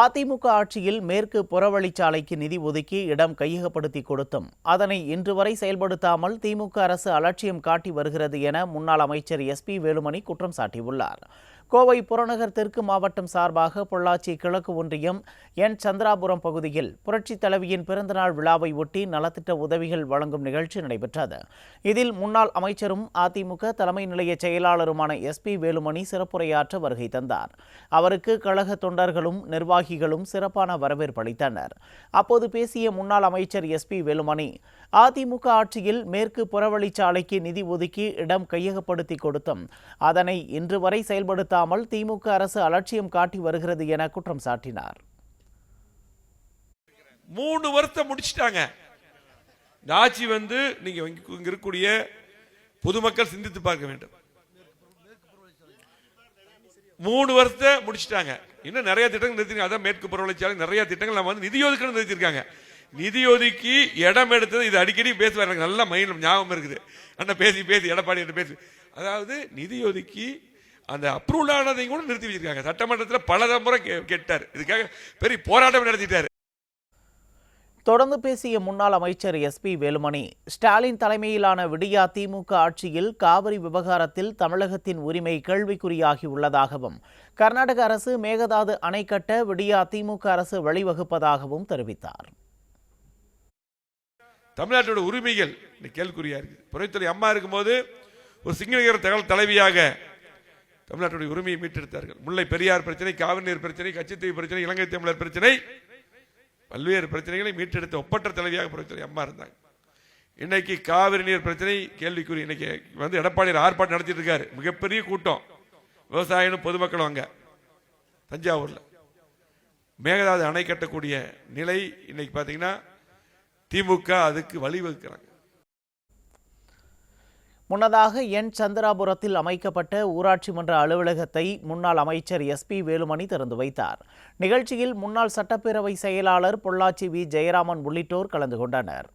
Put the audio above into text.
அதிமுக ஆட்சியில் மேற்கு புறவழிச்சாலைக்கு நிதி ஒதுக்கி இடம் கையகப்படுத்தி கொடுத்தும் அதனை இன்று வரை செயல்படுத்தாமல் திமுக அரசு அலட்சியம் காட்டி வருகிறது என முன்னாள் அமைச்சர் SP வேலுமணி குற்றம் சாட்டியுள்ளார். கோவை புறநகர் தெற்கு மாவட்டம் சார்பாக பொள்ளாச்சி கிழக்கு ஒன்றியம் என் சந்திராபுரம் பகுதியில் புரட்சித் தலைவியின் பிறந்தநாள் விழாவை ஒட்டி நலத்திட்ட உதவிகள் வழங்கும் நிகழ்ச்சி நடைபெற்றது. இதில் முன்னாள் அமைச்சரும் அதிமுக தலைமை நிலைய செயலாளருமான SP வேலுமணி சிறப்புரையாற்ற வருகை தந்தார். அவருக்கு கழக தொண்டர்களும் நிர்வாகிகளும் சிறப்பான வரவேற்பு அளித்தனர். அப்போது பேசிய முன்னாள் அமைச்சர் SP வேலுமணி, அதிமுக ஆட்சியில் மேற்கு புறவழிச்சாலைக்கு நிதி ஒதுக்கி இடம் கையகப்படுத்தி கொடுத்தும் அதனை இன்று வரை செயல்படுத்தாமல் திமுக அரசு அலட்சியம் காட்டி வருகிறது என குற்றம் சாட்டினார். 3 வருஷம் முடிச்சிட்டாங்க. இந்த ஆட்சி நீங்க இங்க இருக்கக்கூடிய பொதுமக்கள் சிந்தித்து பார்க்க வேண்டும். 3 வருஷத்தை முடிச்சிட்டாங்க. இன்னும் நிறைய திட்டங்கள் நிறுத்திருக்காங்க. அதான் மேற்கு புறவழிச்சாலை நிறைய திட்டங்கள் நம்ம நிதி ஒதுக்கணும் நிறுத்திருக்காங்க. நிதி ஒதுக்கி இடம் எடுத்தது இது அடிக்கடி பேசுவார். நல்ல மைண்ட் ஞாபகம் இருக்குது. அண்ணா பேசி எடப்பாடி பேசி, அதாவது நிதி ஒதுக்கி அந்த அப்ரூவல் ஆனதையும் கூட நிறுத்தி வச்சிருக்காங்க. சட்டமன்றத்தில் பல முறை கேட்டார். இதுக்காக பெரிய போராட்டம் நடத்திட்டார். தொடர்ந்து பேசிய முன்னாள் அமைச்சர் SP வேலுமணி, ஸ்டாலின் தலைமையிலான விடியா திமுக ஆட்சியில் காவிரி விவகாரத்தில் தமிழகத்தின் உரிமை கேள்விக்குறியாகி உள்ளதாகவும் கர்நாடக அரசு மேகதாது அணை கட்ட விடியா திமுக அரசு வழிவகுப்பதாகவும் தெரிவித்தார். தமிழ்நாட்டோட உரிமைகள் கேள்விக்குறியா இருக்கு. புரட்சித்துறை அம்மா இருக்கும்போது ஒரு சிங்கள தலைவியாக தமிழ்நாட்டுடைய உரிமையை மீட்டெடுத்தார்கள். முல்லை பெரியார் பிரச்சனை, காவிரி நீர் பிரச்சனை, கச்சத்தீவு பிரச்சனை, இலங்கை தமிழர் பிரச்சனை, பல்வேறு பிரச்சனைகளை மீட்டெடுத்த ஒப்பற்ற தலைவியாக புரட்சித்துறை அம்மா இருந்தாங்க. இன்னைக்கு காவிரி நீர் பிரச்சனை கேள்விக்குறி. இன்னைக்கு எடப்பாடி ஆர்ப்பாட்டம் நடத்திட்டு இருக்காரு. மிகப்பெரிய கூட்டம், விவசாயிகளும் பொதுமக்களும் அங்க தஞ்சாவூர்ல. மேகதாது அணை கட்டக்கூடிய நிலை இன்னைக்கு பாத்தீங்கன்னா திமுக அதுக்கு வழிவகுக்கிறாங்க. முன்னதாக என் சந்திராபுரத்தில் அமைக்கப்பட்ட ஊராட்சி மன்ற அலுவலகத்தை முன்னாள் அமைச்சர் SP வேலுமணி திறந்து வைத்தார். நிகழ்ச்சியில் முன்னாள் சட்டப்பேரவை செயலாளர் பொள்ளாச்சி ஜெயராமன் உள்ளிட்டோர் கலந்து கொண்டனர்.